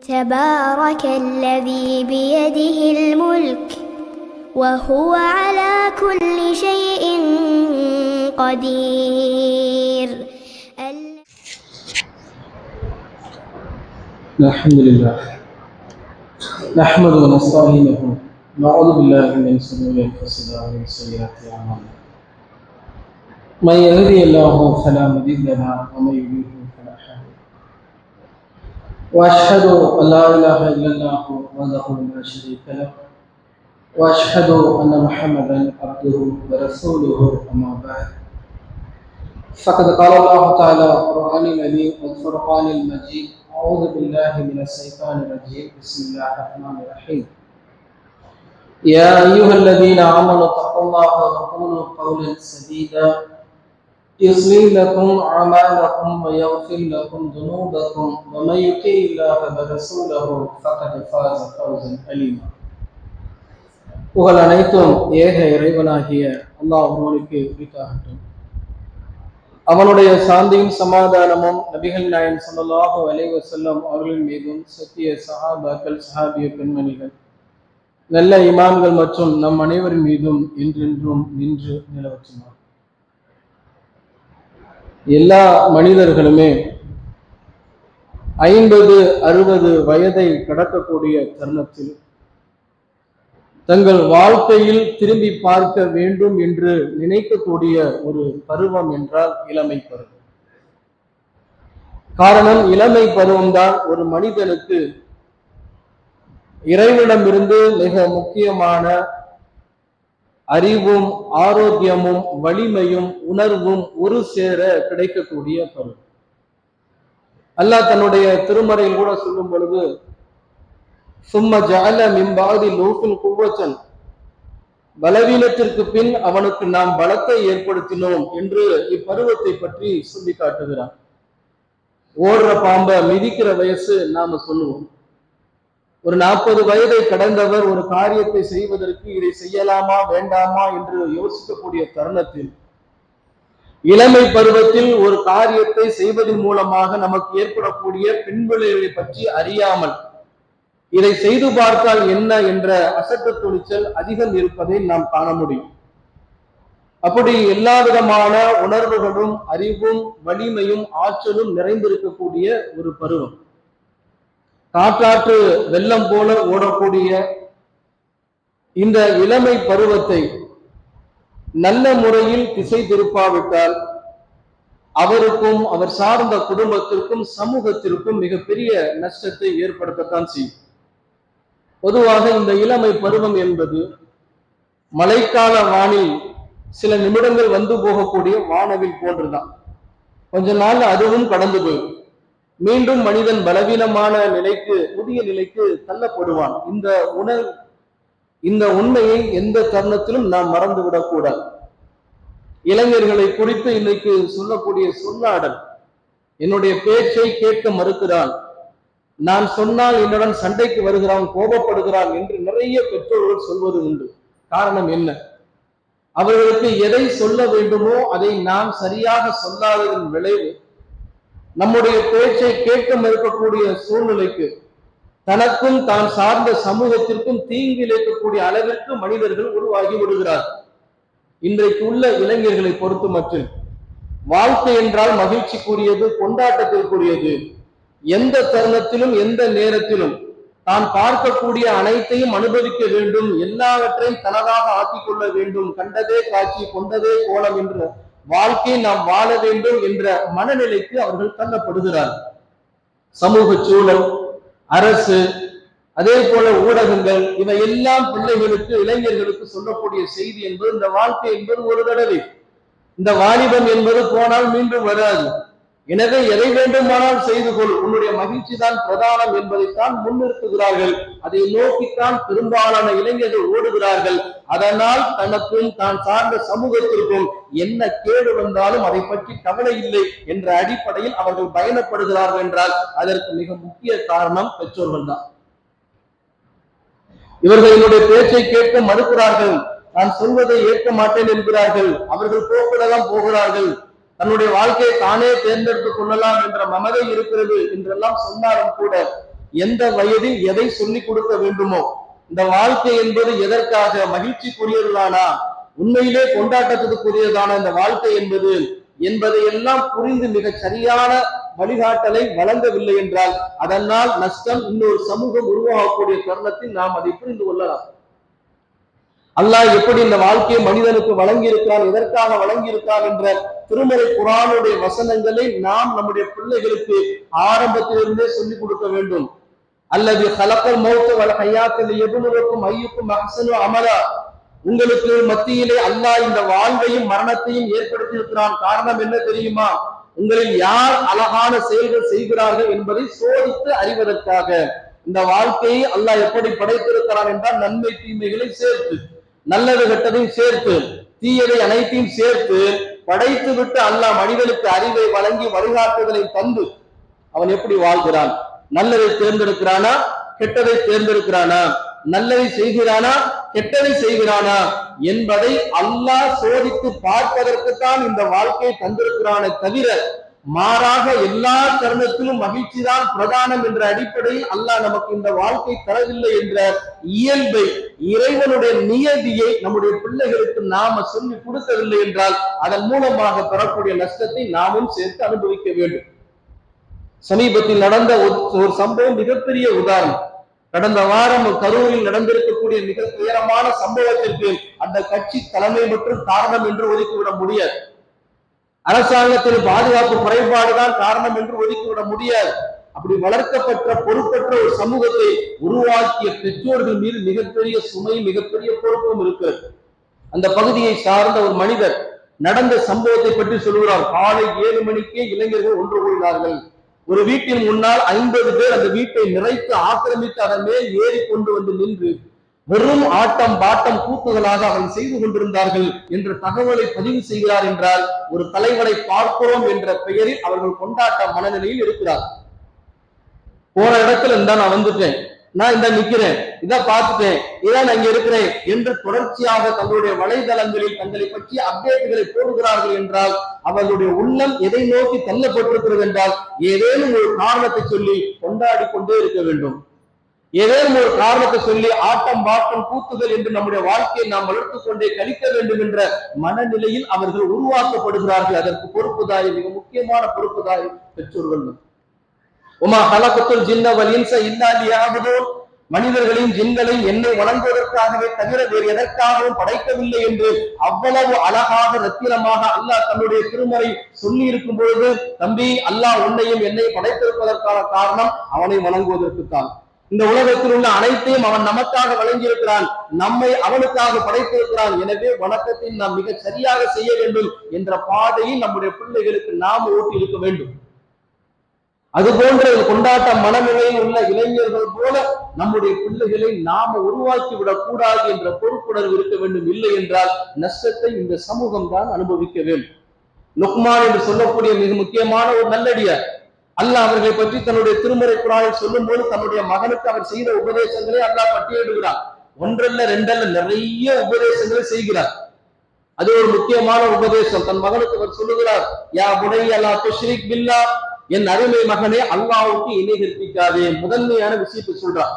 تبارك الذي بيده الملك وهو على كل شيء قدير. الحمد لله نحمده ونستعينه نعوذ بالله من شرور انفسنا ومن سيئات اعمالنا من يهده الله فلا مضل له ومن يضلل فلا هادي له واشهد ان لا اله الا الله وحده لا شريك له واشهد ان محمدا عبده ورسوله اما بعد فقد قال الله تعالى في القرآن العظيم والفرقان المجيد أعوذ بالله من الشيطان الرجيم بسم الله الرحمن الرحيم يا أيها الذين آمنوا اتقوا الله وقولوا قولا سديدا يصلح لكم أعمالكم ويغفر لكم ذنوبكم ومن يطع الله ورسوله فقد فاز فوزا عظيما. புகழ் அனைத்தும் ஏக இறைவனாகிய அல்லாஹ் ஒருவனுக்கு உரித்தாகட்டும். அவனுடைய சாந்தியும் சமாதானமும் நபிகள் நாயகம் ஸல்லல்லாஹு அலைஹி வஸல்லம் அவர்களின் மீதும் சத்திய சஹாபாக்கள் சஹாபிய பெண்மணிகள் நல்ல இமாம்கள் மற்றும் நம் அனைவரின் மீதும் என்றென்றும் நின்று நிலவற்றுமார். எல்லா மனிதர்களுமே 50-60 வயதை கடக்கக்கூடிய தருணத்தில் தங்கள் வாழ்க்கையில் திரும்பி பார்க்க வேண்டும் என்று நினைக்கக்கூடிய ஒரு பருவம் என்றால் இளமை பருவம். காரணம், இளமை பருவம்தான் ஒரு மனிதனுக்கு இறைவனிடமிருந்து மிக முக்கியமான அறிவும் ஆரோக்கியமும் வலிமையும் உணர்வும் ஒரு சேர கிடைக்கக்கூடிய பருவம். அல்லாஹ் தன்னுடைய திருமறையில் கூட சொல்லும் பொழுது சும்ம ஜஅல மின் பஅதி லூஃபின் குவ்வத்தன், பலவீனத்திற்கு பின் அவனுக்கு நாம் பலத்தை ஏற்படுத்தினோம் என்று இப்பருவத்தை பற்றி சொல்லி காட்டுகிறான். ஓடுற பாம்ப மிதிக்கிற வயசு நாம சொல்லுவோம். ஒரு 40 வயதை கடந்தவர் ஒரு காரியத்தை செய்வதற்கு இதை செய்யலாமா வேண்டாமா என்று யோசிக்கக்கூடிய தருணத்தில் இளமை பருவத்தில் ஒரு காரியத்தை செய்வதன் மூலமாக நமக்கு ஏற்படக்கூடிய பின்விளைவை பற்றி அறியாமல் இதை செய்து பார்த்தால் என்ன என்ற அசட்டு துணிச்சல் அதிகம் இருப்பதை நாம் காண முடியும். அப்படி எல்லா விதமான உணர்வுகளும் அறிவும் வலிமையும் ஆற்றலும் நிறைந்திருக்கக்கூடிய ஒரு பருவம். காற்றாற்று வெள்ளம் போல ஓடக்கூடிய இந்த இளமை பருவத்தை நல்ல முறையில் திசை திருப்பாவிட்டால் அவருக்கும் அவர் சார்ந்த குடும்பத்திற்கும் சமூகத்திற்கும் மிகப்பெரிய நஷ்டத்தை ஏற்படுத்தத்தான் செய்யும். பொதுவாக இந்த இளமை பருவம் என்பது மழைக்கால வானில் சில நிமிடங்கள் வந்து போகக்கூடிய வானவில் போன்றுதான். கொஞ்ச நாள் அதுவும் கடந்து போயிடும். மீண்டும் மனிதன் பலவீனமான நிலைக்கு புதிய நிலைக்கு தள்ளப்படுவான். இந்த உண்மையை எந்த தருணத்திலும் நாம் மறந்துவிடக் கூடாது. இளைஞர்களை குறித்து இன்னைக்கு சொல்லக்கூடிய சொல்லாடல், என்னுடைய பேச்சை கேட்க மறுக்கிறான், நான் சொன்னால் என்னுடன் சண்டைக்கு வருகிறான், கோபப்படுகிறான் என்று நிறைய பெற்றோர்கள் சொல்வது உண்டு. காரணம் என்ன? அவர்களுக்கு எதை சொல்ல வேண்டுமோ அதை நாம் சரியாக சொல்லாததன் விளைவு நம்முடைய பேச்சை கேட்க மறுக்கக்கூடிய சூழ்நிலைக்கு தனக்கும் தான் சார்ந்த சமூகத்திற்கும் தீங்கு இழைக்கக்கூடிய அளவிற்கு மனிதர்கள் உருவாகி விடுகிறார். இன்றைக்கு உள்ள இளைஞர்களை பொறுத்து மட்டும் வாழ்க்கை என்றால் மகிழ்ச்சிக்குரியது, கொண்டாட்டத்திற்குரியது. எந்த தருணத்திலும் எந்த நேரத்திலும் தான் பார்க்கக்கூடிய அனைத்தையும் அனுபவிக்க வேண்டும், எல்லாவற்றையும் தனதாக ஆக்கிக் கொள்ள வேண்டும், கண்டதே காட்சி கொண்டதே கோலம் என்ற வாழ்க்கையை நாம் வாழ வேண்டும் என்ற மனநிலைக்கு அவர்கள் தள்ளப்படுகிறார்கள். சமூக சூழல், அரசு, அதே போல ஊடகங்கள், இவை எல்லாம் பிள்ளைகளுக்கு இளைஞர்களுக்கு சொல்லக்கூடிய செய்தி என்பது இந்த வாழ்க்கை என்பது ஒரு தடவை, இந்த வாலிபம் என்பது போனால் மீண்டும் வராது. எனவே எதை வேண்டுமானால் செய்து கொள், உன்னுடைய மகிழ்ச்சி தான் பிரதானம் என்பதைத்தான் முன்னிறுத்துகிறார்கள். அதை நோக்கித்தான் பெரும்பாலான இளைஞர்கள் ஓடுகிறார்கள். அதனால் தனக்கும் தான் சார்ந்த சமூகத்திற்கும் என்ன கேடு வந்தாலும் அதை பற்றி கவலை இல்லை என்ற அடிப்படையில் அவர்கள் பயணப்படுகிறார்கள் என்றால் அதற்கு மிக முக்கிய காரணம் பெற்றோர்கள் தான். இவர்கள் என்னுடைய பேச்சை கேட்க மறுக்கிறார்கள், நான் சொல்வதை ஏற்க மாட்டேன் என்கிறார்கள், அவர்கள் போக்குலதான் போகிறார்கள், தன்னுடைய வாழ்க்கையை தானே தேர்ந்தெடுத்துக் கொள்ளலாம் என்ற மமதை இருக்கிறது என்றெல்லாம் சொன்னாலும் கூட எந்த வயதில் எதை சொல்லிக் கொடுக்க வேண்டுமோ, இந்த வாழ்க்கை என்பது எதற்காக மகிழ்ச்சிக்குரியதுதானா, உண்மையிலே கொண்டாட்டத்துக்குரியதான இந்த வாழ்க்கை என்பதை எல்லாம் புரிந்து மிக சரியான வழிகாட்டலை வழங்கவில்லை என்றால் அதனால் நஷ்டம். இன்னொரு சமூகம் உருவாகக்கூடிய தருணத்தில் நாம் அதை புரிந்து கொள்ளலாம். அல்லாஹ் எப்படி இந்த வாழ்க்கையை மனிதனுக்கு வழங்கி இருக்கிறான், எதற்காக வழங்கி இருக்கிறான் என்ற திருமறை குர்ஆனுடைய வசனங்களை நாம் நம்முடைய பிள்ளைகளுக்கு ஆரம்பத்திலிருந்தே சொல்லிக் கொடுக்க வேண்டும். அல்லது கலக்கல் மௌத்த வல் ஹயாத்த லியப்லுவக்கும் அய்யுக்கும் அஹ்ஸனு அமலா, உங்களுக்கு மத்தியிலே அல்லாஹ் இந்த வாழ்வையும் மரணத்தையும் ஏற்படுத்தி இருக்கிறான். காரணம் என்ன தெரியுமா? உங்களில் யார் அழகான செயல்கள் செய்கிறார்கள் என்பதை சோதித்து அறிவதற்காக. இந்த வாழ்க்கையை அல்லாஹ் எப்படி படைத்திருக்கிறான் என்றால் நன்மை தீமைகளை சேர்த்து, நல்லது கெட்டதையும் சேர்த்து, தீயதை அனைத்தையும் சேர்த்து படைத்து விட்டு அல்லாஹ் மனிதனுக்கு அறிவை வழங்கி வழிகாட்டுதலை தந்து அவன் எப்படி வாழ்கிறான், நல்லதை தேர்ந்தெடுக்கிறானா கெட்டதை தேர்ந்தெடுக்கிறானா, நல்லதை செய்கிறானா கெட்டதை செய்கிறானா என்பதை அல்லாஹ் சோதித்து பார்ப்பதற்குத்தான் இந்த வாழ்க்கையை தந்திருக்கிறானே தவிர மாறாக எல்லா தருணத்திலும் மகிழ்ச்சி தான் பிரதானம் என்ற அடிப்படையில் அல்லாஹ் நமக்கு இந்த வாழ்க்கை தரவில்லை என்ற இயல்பை, இறைவனுடைய நியதியை நம்முடைய பிள்ளைகளுக்கு நாம சொல்லி கொடுக்கவில்லை என்றால் அதன் மூலமாக பெறக்கூடிய நஷ்டத்தை நாமும் சேர்த்து அனுபவிக்க வேண்டும். சமீபத்தில் நடந்த ஒரு சம்பவம் மிகப்பெரிய உதாரணம். கடந்த வாரம் கரூரில் நடந்திருக்கக்கூடிய மிக துயரமான சம்பவத்திற்கு அந்த கட்சி தலைமை மற்றும் காரணம் என்று ஒதுக்கிவிட முடியாது. அரசாங்கத்தின் பாதுகாப்பு குறைபாடுதான் காரணம் என்று ஒதுக்கிவிட முடியாது. அப்படி வளர்க்கப்பட்ட பொறுப்பற்ற ஒரு சமூகத்தை உருவாக்கிய பெற்றோர்கள் மீது மிகப்பெரிய சுமை, மிகப்பெரிய பொறுப்பும் இருக்கிறது. அந்த பகுதியை சார்ந்த ஒரு மனிதர் நடந்த சம்பவத்தை பற்றி சொல்கிறார். காலை 7 மணிக்கே இளைஞர்கள் ஒன்று கூடினார்கள். ஒரு வீட்டின் முன்னால் 50 பேர் அந்த வீட்டை நிறைத்து ஆக்கிரமித்து அதன் மேல் ஏறி கொண்டு வந்து நின்று வெறும் ஆட்டம் பாட்டம் கூத்துகளாக அவர்கள் செய்து கொண்டிருந்தார்கள் என்ற தகவலை பதிவு செய்கிறார் என்றால் ஒரு தலைவரை பார்க்கிறோம் என்ற பெயரில் அவர்கள் கொண்டாட்ட மனநிலையில் இருக்கிறார். போன இடத்துல இருந்தா நான் வந்துட்டேன், நான் இந்த நிக்கிறேன், இதை பார்த்துட்டேன், இதான் நான் இங்க இருக்கிறேன் என்று தொடர்ச்சியாக தங்களுடைய வலைதளங்களில் தங்களை பற்றிய அப்டேட்டுகளை போடுகிறார்கள் என்றால் அவர்களுடைய உள்ளம் எதை நோக்கி தள்ளப்பட்டிருக்கிறது என்றால் ஏதேனும் ஒரு காரணத்தை சொல்லி கொண்டாடி கொண்டே இருக்க வேண்டும். ஏதேனும் ஒரு காரணத்தை சொல்லி ஆட்டம் பாட்டம் கூத்துதல் என்று நம்முடைய வாழ்க்கையை நாம் வளர்த்துக் கொண்டே கழிக்க வேண்டும் என்ற மனநிலையில் அவர்கள் உருவாக்கப்படுகிறார்கள். அதற்கு பொறுப்புதாரி, மிக முக்கியமான பொறுப்புதாரி பெற்றோர்கள். உமா ஹலகத்துல் ஜின்ன வல் இன்ஸ இல்லா லியஅபுதூன், மனிதர்களையும் ஜின்களையும் என்னை வணங்குவதற்காகவே தவிர வேறு எதற்காகவும் படைக்கவில்லை என்று அவ்வளவு அழகாக ரத்தினமாக அல்லாஹ் தன்னுடைய திருமறை சொல்லி இருக்கும் பொழுது, தம்பி அல்லாஹ் உன்னையும் என்னை படைத்திருப்பதற்கான காரணம் அவனை வணங்குவதற்குத்தான். இந்த உலகத்தில் உள்ள அனைத்தையும் அவன் நமக்காக வழங்கியிருக்கிறான், நம்மை அவனுக்காக படைத்திருக்கிறான். எனவே வணக்கத்தை நாம் மிக சரியாக செய்ய வேண்டும் என்ற பாதையில் நம்முடைய பிள்ளைகளுக்கு நாம் ஓட்டி இருக்க வேண்டும். அதுபோன்ற கொண்டாட்ட மனநிலையில் உள்ள இளைஞர்கள் போல நம்முடைய பிள்ளைகளை நாம உருவாக்கி விடக் கூடாது என்ற பொறுப்புணர்வு இருக்க வேண்டும். இல்லை என்றால் நஷ்டத்தை இந்த சமூகம் தான் அனுபவிக்க வேண்டும். லுக்மான் என்று சொல்லக்கூடிய மிக முக்கியமான ஒரு நல்லடியார் அல்லாஹ் அவர்களை பற்றி தன்னுடைய திருமறை குர்ஆனில் சொல்லும் போது தன்னுடைய மகனுக்கு அவர் செய்த உபதேசங்களை அல்லாஹ் பட்டியலிடுகிறார். ஒன்றல்ல ரெண்டல்ல நிறைய உபதேசங்களை செய்கிறார். அது ஒரு முக்கியமான உபதேசம். தன் மகனுக்கு அவர் சொல்லுகிறார், யா புனைய லா துஷ்ரிக் பில்லாஹ், என் அருமை மகனே அல்லாஹ்வுக்கு இணை கற்பிக்காதே. முதன்மையான விஷயத்தை சொல்றான்.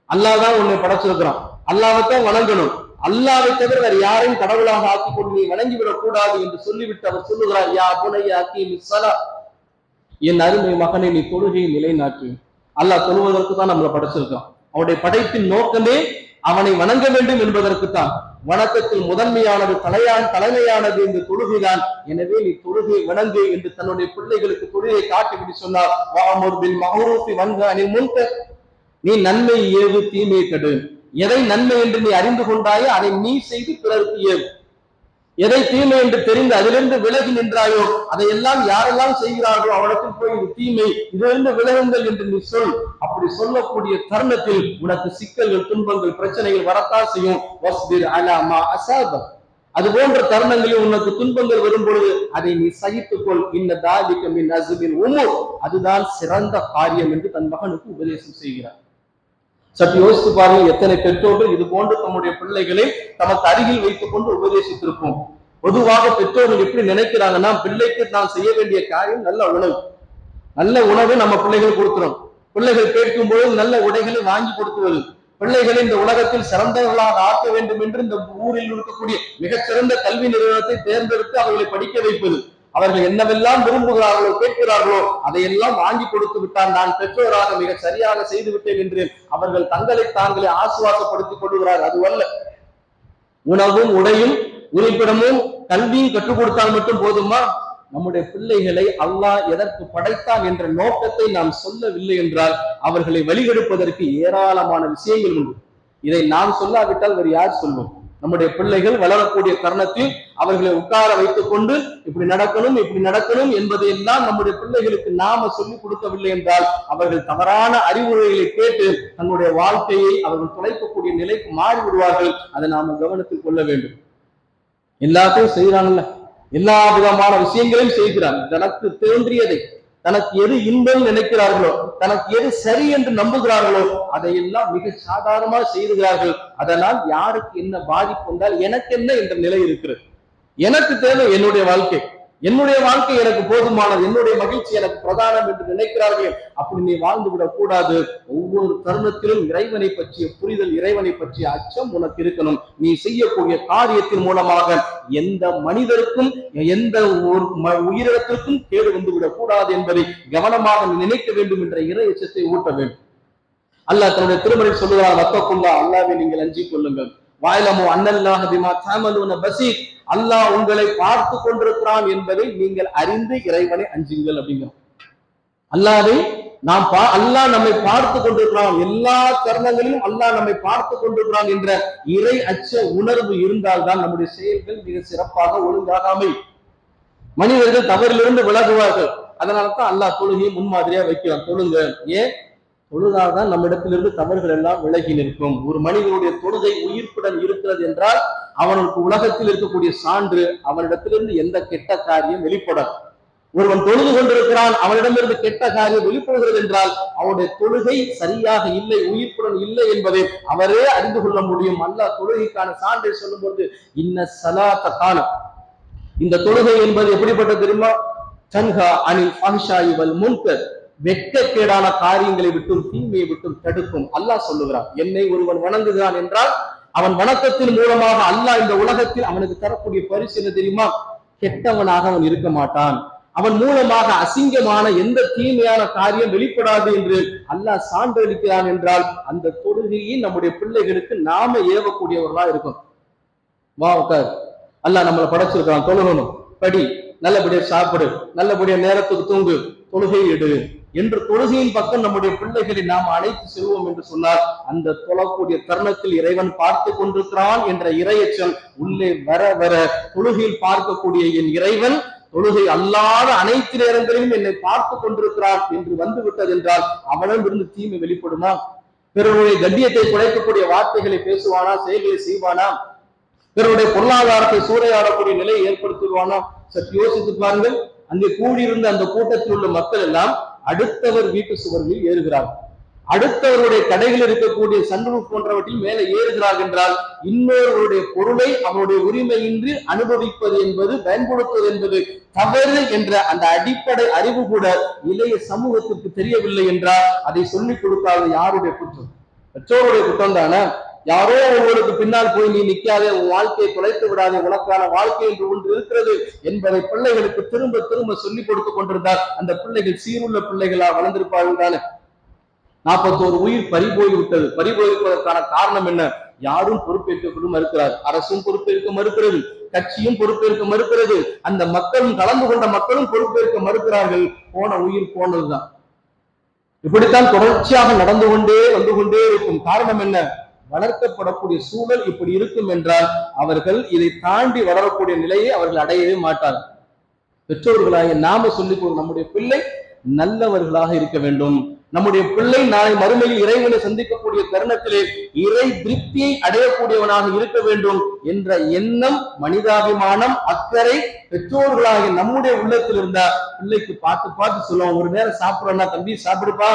அல்லாஹ் தான் உன்னை படைச்சிருக்கிறான், அல்லாஹ்வைத்தான் வணங்கணும், அல்லாஹ்வை தவிர வேற யாரையும் கடவுளாக ஆக்கிக் கொண்டு நீ வணங்கிவிடக் கூடாது என்று சொல்லிவிட்டு அவர் சொல்லுகிறார், யா புனைய அகீமிஸ் ஸலா, என் அருமை மகனை நீ தொழுகையை நிலைநாட்டு. அல்லாஹ் தொழுவதற்கு தான் நம்மளை படைச்சிருக்கான். அவனுடைய படைப்பின் நோக்கமே அவனை வணங்க வேண்டும் என்பதற்குத்தான். வணக்கத்தில் முதன்மையானது தலைமையானது இந்த தொழுகைதான். எனவே நீ தொழுகை வணங்கு என்று தன்னுடைய பிள்ளைகளுக்கு தொழுகை காட்டிவிட்டு சொன்னார். வஅமுர் பில் மஅரூஃபி வன்ஹா அனில் முன்கர், நீ நன்மை ஏவு தீமை கெடு. எதை நன்மை என்று நீ அறிந்து கொண்டாயோ அதை நீ செய்து பிறருக்கு ஏவு. எதை தீமை என்று தெரிந்து அதிலிருந்து விலகி நின்றாயோ அதையெல்லாம் யாரெல்லாம் செய்கிறார்களோ அவனுக்கு போய் இது தீமை, இதிலிருந்து விலகுங்கள் என்று நீ சொல். அப்படி சொல்லக்கூடிய தருணத்தில் உனக்கு சிக்கல்கள், துன்பங்கள், பிரச்சனைகள் வரத்தான் செய்யும். வஸ்பிர் அலா மா அஸாபக், அது போன்ற தருணங்களில் உனக்கு துன்பங்கள் வரும் பொழுது அதை நீ சகித்துக்கொள். இன்ன தாலிக மின் அஸ்பில் உமூர், அதுதான் சிறந்த காரியம் என்று தன் மகனுக்கு உபதேசம் செய்கிறார். சற்று யோசித்து பாருங்கள், எத்தனை பெற்றோர்கள் இது போன்று தம்முடைய பிள்ளைகளை தமக்கு அருகில் வைத்துக் கொண்டு உபதேசித்திருப்போம். பொதுவாக பெற்றோர்கள் எப்படி நினைக்கிறாங்கன்னா, பிள்ளைக்கு நாம் செய்ய வேண்டிய காரியம் நல்ல உணவு. நல்ல உணவை நம்ம பிள்ளைகள் கொடுக்கிறோம். பிள்ளைகள் கேட்கும் பொழுது நல்ல உடைகளை வாங்கி கொடுக்குவது, பிள்ளைகளை இந்த உலகத்தில் சிறந்தவர்களாக ஆக்க வேண்டும் என்று இந்த ஊரில் இருக்கக்கூடிய மிகச்சிறந்த கல்வி நிறுவனத்தை தேர்ந்தெடுத்து அவர்களை படிக்க வைப்பது, அவர்கள் என்னவெல்லாம் விரும்புகிறார்களோ கேட்கிறார்களோ அதையெல்லாம் வாங்கி கொடுத்து விட்டால் நான் பெற்றோராக மிக சரியாக செய்து விட்டேன் என்று அவர்கள் தங்களை தாங்களே ஆசுவாசப்படுத்திக் கொள்கிறார்கள். அதுவல்ல, உணவும் உடையும் உரிப்பிடமும் கல்வியும் கற்றுக் கொடுத்தால் மட்டும் போதுமா? நம்முடைய பிள்ளைகளை அல்லாஹ் எதற்கு படைத்தான் என்ற நோக்கத்தை நாம் சொல்லவில்லை என்றால் அவர்களை வழிகெடுப்பதற்கு ஏராளமான விஷயங்கள் உண்டு. இதை நாம் சொல்லாவிட்டால் வேறு யார் சொல்வோம்? நம்முடைய பிள்ளைகள் வளரக்கூடிய தருணத்தில் அவர்களை உட்கார வைத்துக் கொண்டு இப்படி நடக்கணும் என்பதையெல்லாம் நம்முடைய பிள்ளைகளுக்கு நாம சொல்லிக் கொடுக்கவில்லை என்றால் அவர்கள் தவறான அறிவுரைகளை கேட்டு தன்னுடைய வாழ்க்கையை அவர்கள் துளைக்கக்கூடிய நிலைக்கு மாறி விடுவார்கள். அதை நாம கவனத்தில் கொள்ள வேண்டும். எல்லாத்தையும் செய்யறாங்கல்ல, எல்லா விதமான விஷயங்களையும் செய்கிறார். தனக்கு தோன்றியதை, தனக்கு எது இன்பம் நினைக்கிறார்களோ, தனக்கு எது சரி என்று நம்புகிறார்களோ அதையெல்லாம் மிக சாதாரணமாக செய்கிறார்கள். அதனால் யாருக்கு என்ன பாதிப்பு வந்தால் எனக்கு என்ன என்ற நிலை இருக்கிறது. எனக்கு தேவை என்னுடைய வாழ்க்கை, என்னுடைய வாழ்க்கை எனக்கு போதுமானது, என்னுடைய மகிழ்ச்சி எனக்கு பிரதானம் என்று நினைக்கிறார்கள். அப்படி நீ வாழ்ந்து விடக் கூடாது. ஒவ்வொரு தருணத்திலும் இறைவனை பற்றிய புரிதல், இறைவனை பற்றிய அச்சம் உனக்கு இருக்கணும். நீ செய்யக்கூடிய காரியத்தின் மூலமாக எந்த மனிதருக்கும் எந்த உயிரினத்திற்கும் கேடு வந்து விடக் கூடாது என்பதை கவனமாக நினைக்க வேண்டும் என்ற இறை அச்சத்தை ஊட்ட வேண்டும். அல்லாஹ் தன்னுடைய திருமறை சொல்லுகிறார், வத்தக்குல்லா, அல்லாஹ்வை நீங்கள் அஞ்சிக் கொள்ளுங்கள். வாயிலமோ அன்னல்லாஹ பிமா தஅமலூன பஸீர், அல்லாஹ் உங்களை பார்த்து கொண்டிருக்கிறான் என்பதை நீங்கள் அறிந்து இறைவனை அஞ்சுங்கள் அப்படிங்கிறோம். அல்லாஹ் நம்மை பார்த்து கொண்டிருக்கிறான், எல்லா தருணங்களிலும் அல்லாஹ் நம்மை பார்த்து கொண்டிருக்கிறான் என்ற இறை அச்ச உணர்வு இருந்தால்தான் நம்முடைய செயல்கள் மிக சிறப்பாக ஒழுங்காக அமையும். மனிதர்கள் தவறிலிருந்து விலகுவார்கள். அதனாலதான் அல்லாஹ் தொழுகையை முன்மாதிரியா வைக்கிறான். தொழுங்க. ஏன்? தொழுதாதான் நம்மிடத்திலிருந்து தவறுகள் எல்லாம் விலகி நிற்கும். ஒரு மனிதனுடைய தொழுகை உயிர்ப்புடன் இருக்கிறது என்றால் அவனுக்கு உலகத்தில் இருக்கக்கூடிய சான்று, அவனிடத்திலிருந்து எந்த கெட்ட காரியம் வெளிப்படாது. ஒருவன் தொழுது கொண்டிருக்கிறான், அவனிடமிருந்து கெட்ட காரியம் வெளிப்படுகிறது என்றால் அவனுடைய தொழுகை சரியாக இல்லை, உயிர்ப்புடன் இல்லை என்பதை அவரே அறிந்து கொள்ள முடியும். அல்லாஹ் தொழுகைக்கான சான்றை சொல்லும் பொழுது இன்ன ஸலாத்த கான, இந்த தொழுகை என்பது எப்படிப்பட்ட தெரியுமா? தன்ஹா அனில் ஃபஹ்ஷாஇ வல் முன்கர், வெட்கக்கேடான காரியங்களை விட்டும் தீமையை விட்டும் தடுக்கும். அல்லாஹ் சொல்லுகிறான், என்னை ஒருவன் வணங்குகிறான் என்றால் அவன் வணக்கத்தின் மூலமாக அல்லாஹ் இந்த உலகத்தில் அவனுக்கு தரக்கூடிய பரிசு என்ன தெரியுமா? கெட்டவனாக அவன் இருக்க மாட்டான். அவன் மூலமாக அசிங்கமான எந்த தீமையான காரியம் வெளிப்படாது என்று அல்லாஹ் சான்றளிக்கிறான் என்றால் அந்த தொழுகையை நம்முடைய பிள்ளைகளுக்கு நாம ஏவக்கூடியவர்களா இருக்கும். வா உட்கார், அல்லாஹ் நம்மளை படைச்சிருக்கான், தொழுகணும், படி, நல்லபடியா சாப்பிடு, நல்லபடியா நேரத்துக்கு தூங்கு, தொழுகை எடு என்று தொழுகையின் பக்கம் நம்முடைய பிள்ளைகளை நாம் அழைத்து செல்வோம் என்று சொன்னால் அந்த தொழக்கூடிய தருணத்தில் இறைவன் பார்த்து கொண்டிருக்கிறான் என்ற இறையச்சம் உள்ளே வர வர தொழுகையில் பார்க்கக்கூடிய என் இறைவன் தொழுகை அல்லாத அனைத்து நேரங்களிலும் என்னை பார்த்து கொண்டிருக்கிறான் என்று வந்து விட்டது என்றால் அவனிடமிருந்து தீமை வெளிப்படுமா? பிறருடைய கண்ணியத்தை குறைக்கக்கூடிய வார்த்தைகளை பேசுவானா? செயல்களை செய்வானா? பிறருடைய பொருளாதாரத்தை சூறையாடக்கூடிய நிலையை ஏற்படுத்துவானா? சற்று யோசித்து பாருங்கள். அங்கே கூடியிருந்த அந்த கூட்டத்தில் உள்ள மக்கள் எல்லாம் அடுத்தவர் வீட்டு சுவர்களில் ஏறுகிறார்கள், அடுத்தவருடைய கடைகளில் இருக்கக்கூடிய சன்ரூஃப் போன்றவற்றில் மேலே ஏறுகிறார்கள் என்றால் இன்னொருவருடைய பொருளை அவருடைய உரிமையின்றி அனுபவிப்பது என்பது, பயன்படுத்துவது என்பது தவறு என்ற அந்த அடிப்படை அறிவு கூட இளைய சமூகத்திற்கு தெரியவில்லை என்றால் அதை சொல்லிக் கொடுக்காத யாருடைய குற்றம்? பெற்றோருடைய குற்றம் தானே. யாரோ ஒருவருக்கு பின்னால் போய் நீ நிக்காதே, உன் வாழ்க்கையை தொலைத்து விடாதே, உனக்கான வாழ்க்கை என்று ஒன்று இருக்கிறது என்பதை பிள்ளைகளுக்கு திரும்ப திரும்ப சொல்லிக் கொடுத்து கொண்டிருந்தால் அந்த பிள்ளைகள் சீருள்ள பிள்ளைகளா வளர்ந்திருப்பார்கள் தானே. 41 உயிர் பறிபோய் விட்டது. பறிபோயிருப்பதற்கான காரணம் என்ன? யாரும் பொறுப்பேற்க மறுக்கிறார், அரசும் பொறுப்பேற்க மறுக்கிறது, கட்சியும் பொறுப்பேற்க மறுக்கிறது, அந்த மக்களும் கலந்து கொண்ட மக்களும் பொறுப்பேற்க மறுக்கிறார்கள். போன உயிர் போனதுதான். இப்படித்தான் தொடர்ச்சியாக நடந்து கொண்டே இருக்கும். காரணம் என்ன? வளர்க்கப்படக்கூடிய சூழல் இப்படி இருக்கும் என்றால் அவர்கள் இதை தாண்டி வளரக்கூடிய நிலையை அவர்கள் அடையவே மாட்டார்கள். பெற்றோர்களாக நாம சொல்லிக் நம்முடைய பிள்ளை நல்லவர்களாக இருக்க வேண்டும். நம்முடைய பிள்ளை நாளை மறுமையில் இறைவனை சந்திக்கக்கூடிய தருணத்திலே இறை திருப்தியை அடையக்கூடியவனாக இருக்க வேண்டும் என்ற எண்ணம், மனிதாபிமானம், அக்கறை பெற்றோர்களாக நம்முடைய உள்ளத்தில் இருந்தா பிள்ளைக்கு பார்த்து சொல்லுவோம். ஒரு நேரம் சாப்பிடறோம்னா, தம்பி சாப்பிடுப்பா,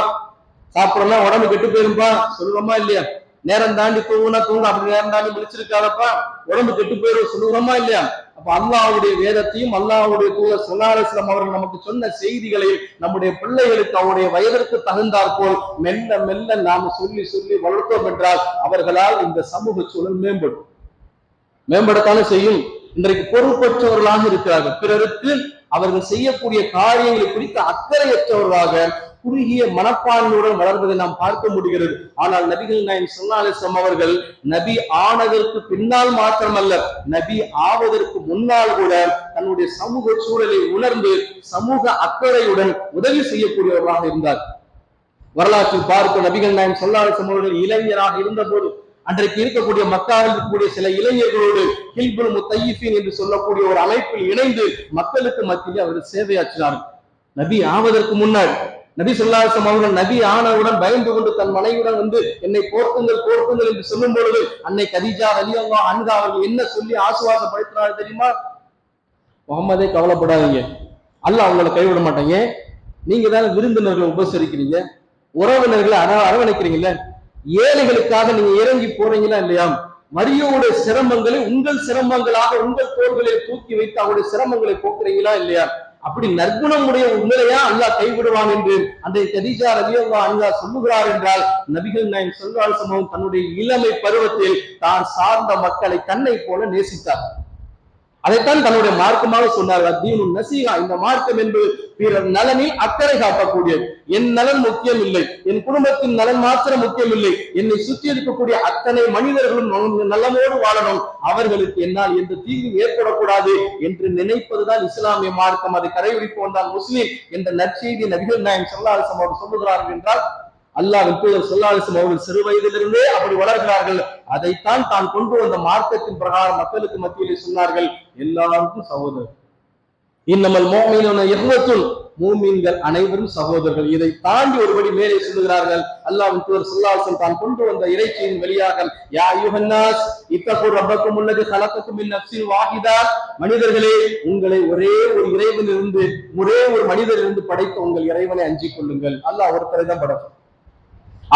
சாப்பிடலாம் உடம்பு கெட்டு போயிருப்பா சொல்றோமா இல்லையா? நேரம் தாண்டி தூங்குனா தூங்க, அப்படி நேரம் தாண்டி விழிச்சிருக்காதப்பா, உடம்பு கெட்டு போயிடும் சொல்லுகிறோமா இல்லையா? அப்ப அல்லாஹ்வுடைய வேதத்தையும் அல்லாஹ்வுடைய தூதர் ஸல்லல்லாஹு அலைஹி வஸல்லம் அவர்கள் நமக்கு சொன்ன செய்திகளை நம்முடைய பிள்ளைகளுக்கு அவருடைய வயதிற்கு தகுந்தாற்போல் மெல்ல மெல்ல நாம சொல்லி சொல்லி வளர்த்தோம் என்றால் அவர்களால் இந்த சமூக சூழல் மேம்படத்தானே செய்யும். இன்றைக்கு பொறுப்பற்றவர்களாக இருக்கிறார்கள். பிறருக்கு அவர்கள் செய்யக்கூடிய காரியங்களை குறித்து அக்கறையற்றவர்களாக குறுகிய மனப்பான்மையுடன் வளர்வதை நாம் பார்க்க முடிகிறது. ஆனால் நபிகள் நாயகம் ஸல்லல்லாஹு அலைஹி வஸல்லம் அவர்கள் நபி ஆனதற்கு பின்னால் மாத்திரமல்ல, நபி ஆவதற்கு முன்னால் கூட தன்னுடைய சமூக சூழலை உணர்ந்து சமூக அக்கறையுடன் உதவி செய்யக்கூடியவர்களாக இருந்தார். வரலாற்றில் பார்க்க நபிகள் நாயகம் ஸல்லல்லாஹு அலைஹி வஸல்லம் அவர்கள் இளைஞராக இருந்தபோது அன்றைக்கு இருக்கக்கூடிய மக்களில் இருக்கக்கூடிய சில இளைஞர்களோடு ஹில்புல் முத்தையிஃபின் என்று சொல்லக்கூடிய ஒரு அமைப்பில் இணைந்து மக்களுக்கு மத்தியில் அவர்கள் சேவையாற்றினார்கள். நபி ஆவதற்கு முன்னாடி நபி ஸல்லல்லாஹு அலைஹி வஸல்லம் அவர்கள் நபி ஆனவுடன் பயந்து கொண்டு தன் மனைவியுடன் வந்து என்னை போர்த்துங்கள் என்று சொல்லும் பொழுது அன்னை கதீஜா ரலியல்லாஹு அன்ஹா அவர்கள் என்ன சொல்லி ஆசுவாசப்படுத்தினார்கள் தெரியுமா? முகமதே கவலைப்படாதீங்க, அல்லாஹ் அவங்களை கைவிட மாட்டாங்க. நீங்க தானே விருந்தினர்களை உபசரிக்கிறீங்க, உறவினர்களை அரவணைக்கிறீங்கல்ல, ஏழைகளுக்காக நீங்க இறங்கி போறீங்களா இல்லையா? மரியாவுடைய சிரமங்களை உங்கள் சிரமங்களாக உங்கள் தோள்களை தூக்கி வைத்து அவருடைய சிரமங்களை போக்குறீங்களா இல்லையா? அப்படி நற்குணமுடைய உண்மையா அல்லாஹ் கைவிடுவான் என்று அந்த கதீஜா ரலியல்லாஹு அன்ஹா சொல்லுகிறார் என்றால் நபிகள் நாயகம் ஸல்லல்லாஹு அலைஹி வஸல்லம் தன்னுடைய இளமை பருவத்தில் தான் சார்ந்த மக்களை கண்ணை போல நேசித்தார். அதைத்தான் தன்னுடைய மார்க்கமாக சொன்னார். தீனுன் நசீஹா, இந்த மார்க்கம் என்பது பிறர் நலனில் அக்கறை காட்டக்கூடியது. என் நலன் முக்கியம் இல்லை, என் குடும்பத்தின் நலன் மாத்திரம் முக்கியம் இல்லை, என்னை சுற்றி இருக்கக்கூடிய அத்தனை மனிதர்களும் நலமோடு வாழணும், அவர்களுக்கு என்னால் எந்த தீங்கும் ஏற்படக்கூடாது என்று நினைப்பதுதான் இஸ்லாமிய மார்க்கம். அதை கடைபிடிப்பு வந்தால் முஸ்லிம் என்ற நற்செய்தி நபிகள் நாயகம் ஸல்லல்லாஹு அலைஹி வஸல்லம் சொல்லுகிறார்கள் என்றால் அல்லாஹ்வின் தூதர் ஸல்லல்லாஹு அலைஹி வஸல்லம் அவர்கள் சிறு வயதிலிருந்தே அப்படி வளர்கிறார்கள். அதைத்தான் தான் கொண்டு வந்த மார்க்கத்தின் பிரகாரம் மக்களுக்கு மத்தியிலே சொன்னார்கள், எல்லாருக்கும் சகோதரர். இன்னமல் முஃமினூன இஹ்வத்துன், மூமின்கள் அனைவரும் சகோதரர்கள். இதை தாண்டி ஒருபடி மேலே சொல்லுகிறார்கள். அல்லாஹ்வின் தூதர் ஸல்லல்லாஹு அலைஹி வஸல்லம் தான் கொண்டு வந்த இறைச்சியின் வெளியாக யா அய்யுஹன்னாஸ் இத்தகு ரப்பக்கும் அல்லதி கலகக்கும் மின் நஃப்ஸின் வாஹிதா, மனிதர்களே உங்களை ஒரே ஒரு இறைவனிலிருந்து ஒரே ஒரு மனிதரிலிருந்து படைத்த உங்கள் இறைவனை அஞ்சிக் கொள்ளுங்கள். அல்லாஹ் ஒருத்தரை தான் படைத்தார்.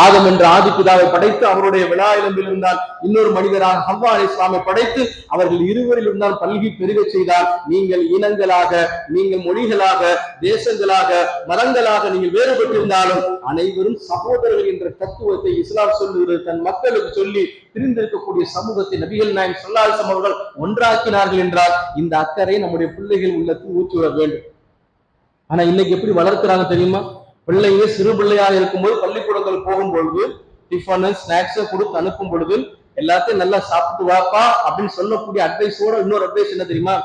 ஆதம் என்ற ஆதிபிதாவை படைத்து அவருடைய விழா எலும்பில் இருந்தால் இன்னொரு மனிதராக ஹவ்வா அலைஹிஸ்ஸலாமை படைத்து அவர்கள் இருவரில் இருந்தால் பல்கி பெருக செய்தால் நீங்கள் இனங்களாக, நீங்கள் மொழிகளாக, தேசங்களாக, மதங்களாக நீங்கள் வேறுபட்டிருந்தாலும் அனைவரும் சகோதரர்கள் என்ற தத்துவத்தை இஸ்லாம் சொல்லுகிறது. தன் மக்களுக்கு சொல்லி பிரிந்திருக்கக்கூடிய சமூகத்தை நபிகள் நாயகம் ஸல்லல்லாஹு அலைஹி வஸல்லம் அவர்கள் ஒன்றாக்கினார்கள் என்றால் இந்த அக்கறை நம்முடைய பிள்ளைகள் உள்ளத்தில் ஊற்றி வர வேண்டும். ஆனா இன்னைக்கு எப்படி வளர்க்கிறாங்க தெரியுமா? பிள்ளைங்க சிறு பிள்ளையாக இருக்கும்போது பள்ளிக்கூடங்கள் போகும்பொழுது டிஃபனு ஸ்நாக்ஸை கொடுத்து அனுப்பும் பொழுது எல்லாத்தையும் நல்லா சாப்பிட்டு வாப்பா அப்படின்னு சொல்லக்கூடிய அட்வைஸோட இன்னொரு அட்வைஸ் என்ன தெரியுமா?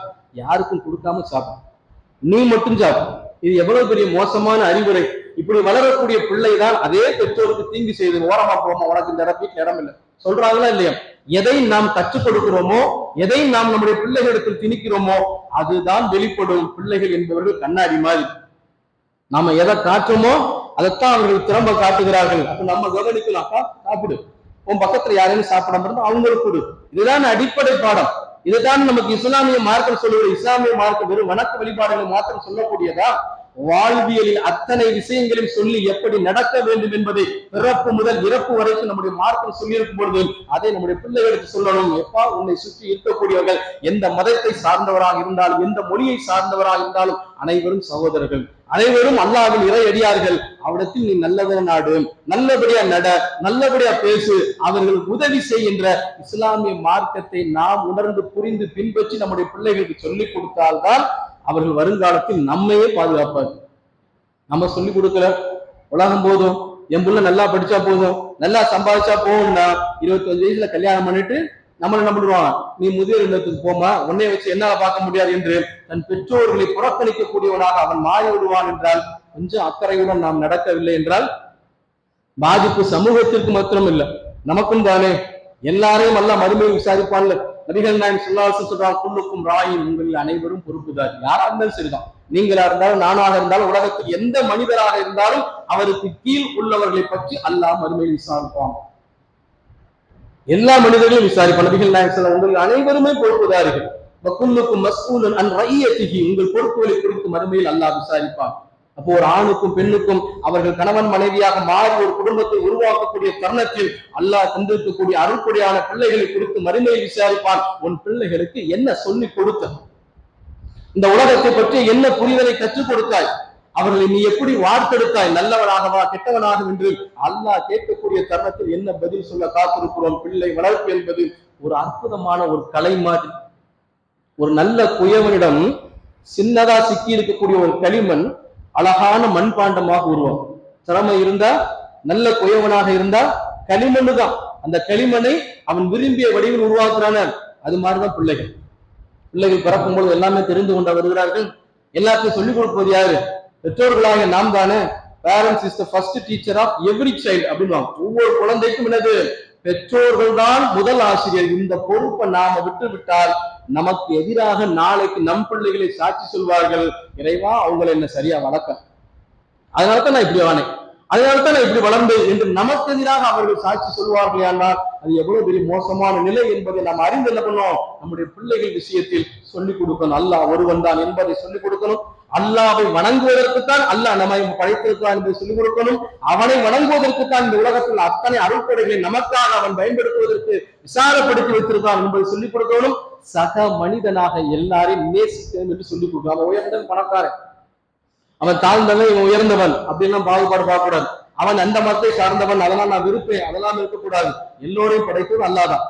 யாருக்கும் கொடுக்காம சாப்பிடும், நீ மட்டும் சாப்பிடும். இது எவ்வளவு பெரிய மோசமான அறிவுரை! இப்படி வளரக்கூடிய பிள்ளைதான் அதே பெற்றோருக்கு தீங்கு செய்து ஓரமா போமா, உனக்கு இந்த வீட்டுல இடம் இல்லை சொல்றாங்களா இல்லையா? எதை நாம் கற்றுக் கொடுக்கிறோமோ, எதை நாம் நம்முடைய பிள்ளைகளிடத்தில் திணிக்கிறோமோ அதுதான் வெளிப்படும். பிள்ளைகள் என்பவர்கள் கண்ணாடி மாதிரி, நாம எதை காட்டுறோமோ அதைத்தான் அவர்கள் திரும்ப காட்டுகிறார்கள். அப்ப நம்ம கவனிக்கலாம், சாப்பிடு, உன் பக்கத்துல யாரையும் சாப்பிடாம இருந்தா அவங்களுக்கு கொடு. இதுதான் அடிப்படை பாடம். இதுதான் நமக்கு இஸ்லாமிய மார்க்கம் சொல்லுவது. இஸ்லாமிய மார்க்கம் வெறும் வணக்க வழிபாடுகளை மாத்திரம் சொல்லக்கூடியதா? வாழ்வியலில் அத்தனை விஷயங்களையும் சொல்லி எப்படி நடக்க வேண்டும் என்பதை பிறப்பு முதல் இறப்பு வரைக்கும் நம்முடைய மார்க்கம் சொல்லி இருக்கும் பொழுது அதை நம்முடைய பிள்ளைகளுக்கு சொல்லணும். எப்பா உன்னை சுற்றி இருக்கக்கூடியவர்கள் எந்த மதத்தை சார்ந்தவராக இருந்தாலும், எந்த மொழியை சார்ந்தவராக இருந்தாலும் அனைவரும் சகோதரர்கள், அனைவரும் அல்லாஹ்வின் இறை அடியார்கள். அவரிடத்தில் நீ நல்லதை நாடு, நல்லபடியா நட, நல்லபடியா பேசு, அவர்களுக்கு உதவி செய்கின்ற இஸ்லாமிய மார்க்கத்தை நாம் உணர்ந்து புரிந்து பின்பற்றி நம்முடைய பிள்ளைகளுக்கு சொல்லிக் கொடுத்தால்தான் அவர்கள் வருங்காலத்தில் நம்மையே பாதுகாப்பார். நம்ம சொல்லி கொடுக்கல, உலகம் போதும், என் புள்ள நல்லா படிச்சா போதும், நல்லா சம்பாதிச்சா போகும்னா 25 வயசுல கல்யாணம் பண்ணிட்டு நம்மளை என்ன பண்ணுவாங்க, நீ முதியோர் இல்லத்துக்கு போமா, உன்னை வச்சு என்னால பார்க்க முடியாது என்று தன் பெற்றோர்களை புறக்கணிக்கக்கூடியவனாக அவன் மாறி விடுவான் என்றால் கொஞ்சம் அக்கறையுடன் நாம் நடக்கவில்லை என்றால் பாதிப்பு சமூகத்திற்கு மாத்திரம் இல்லை, நமக்கும் தானே. எல்லாரையும் எல்லாம் மறுமையை விசாரிப்பான்ல. நபிகள் நாயகம் ஸல்லல்லாஹு அலைஹி வஸல்லம் சொல்றாங்க, குல்லுக்கும் ராயின், உங்களில் அனைவரும் பொறுப்புதார். யாரா இருந்தாலும் சரிதான், நீங்களா இருந்தாலும் நானாக இருந்தாலும் உலகத்தில் எந்த மனிதராக இருந்தாலும் அவருக்கு கீழ் உள்ளவர்களை பற்றி அல்லாஹ் மறுமையில் விசாரிப்பான். எல்லா மனிதர்களும் விசாரிப்பான். நபிகள் நாயகம் ஸல்லல்லாஹு அலைஹி வஸல்லம் உங்கள் அனைவருமே பொறுப்புதார்கள். வகுல்லுக்கும் மஸ்ஊலுன் அன் ரய்யத்திஹி, உங்கள் பொறுப்புகளை குறித்து மறுமையில் அல்லாஹ் விசாரிப்பான். அப்போ ஒரு ஆணுக்கும் பெண்ணுக்கும் அவர்கள் கணவன் மனைவியாக மாறி ஒரு குடும்பத்தை உருவாக்கக்கூடிய தருணத்தில் அல்லாஹ் தந்திருக்கக்கூடிய அருள்படியான பிள்ளைகளை குறித்து மறுமையை விசாரிப்பான். உன் பிள்ளைகளுக்கு என்ன சொல்லி கொடுத்த, இந்த உலகத்தை பற்றி என்ன புரிதலை கற்றுக் கொடுத்தாய், அவர்களை நீ எப்படி வார்த்தெடுத்தாய், நல்லவனாகவா கெட்டவனாக என்று அல்லாஹ் கேட்கக்கூடிய தருணத்தில் என்ன பதில் சொல்ல காத்திருக்கிறோம். பிள்ளை வளர்ப்பு என்பது ஒரு அற்புதமான ஒரு கலை மாதிரி. ஒரு நல்ல குயவனிடம் சின்னதா சிக்கி இருக்கக்கூடிய ஒரு களிமண் அழகான மண்பாண்டமாக உருவாகும். திறமை இருந்தா, நல்ல குயவனாக இருந்தா களிமண்ணு தான், அந்த களிமண்ணை அவன் விரும்பிய வடிவில் உருவாக்குறான. அது மாதிரிதான் பிள்ளைகள். பிள்ளைகள் பிறக்கும் பொழுது எல்லாமே தெரிந்து கொண்டு வருகிறார்கள். எல்லாத்தையும் சொல்லிக் கொடுப்பது யாரு? பெற்றோர்களாக நாம் தானே. Parents is the first teacher of every child அப்படின்னு ஒவ்வொரு குழந்தைக்கும் என்னது? பெற்றோர்கள் தான் முதல் ஆசிரியர். இந்த பொறுப்பை நாம விட்டு விட்டால் நமக்கு எதிராக நாளைக்கு நம் பிள்ளைகளை சாட்சி சொல்வார்கள், இறைவா அவங்களை என்ன சரியா வளர்க்க, அதனாலதான் நான் இப்படி ஆனேன், அதனால்தான் நான் இப்படி வளர்ந்தேன் என்று நமக்கு எதிராக அவர்கள் சாட்சி சொல்வார்கள். ஆனால் அது எவ்வளவு பெரிய மோசமான நிலை என்பதை நாம் அறிந்து என்ன பண்ணோம்? நம்முடைய பிள்ளைகள் விஷயத்தில் சொல்லிக் கொடுக்கணும். அல்லாஹ் ஒருவன் தான் என்பதை சொல்லிக் கொடுக்கணும். அல்லாஹ்வை வணங்குவதற்குத்தான் அல்லாஹ் நம்மை படைத்திருக்கிறான் என்பதை சொல்லிக் கொடுக்கணும். அவனை வணங்குவதற்குத்தான் இந்த உலகத்தில் அத்தனை அருட்கொடைகளை நமக்காக அவன் பயன்படுத்துவதற்கு விசாரப்படுத்தி வைத்திருக்கிறான் என்பதை சொல்லிக் கொடுக்கணும். சக மனிதனாக எல்லாரையும் நேசிக்கணும் என்று சொல்லிக் கொடுக்கணும். அவன் உயர்ந்தவன், பணக்காரன், அவன் தாழ்ந்தவன், இவன் உயர்ந்தவன் அப்படின்லாம் பாகுபாடு பார்க்கக்கூடாது. அவன் அந்த மதத்தை சார்ந்தவன், அதெல்லாம் நான் விருப்பேன், அதெல்லாம் இருக்கக்கூடாது. எல்லோரையும் படைத்தது அல்லாஹ்தான்.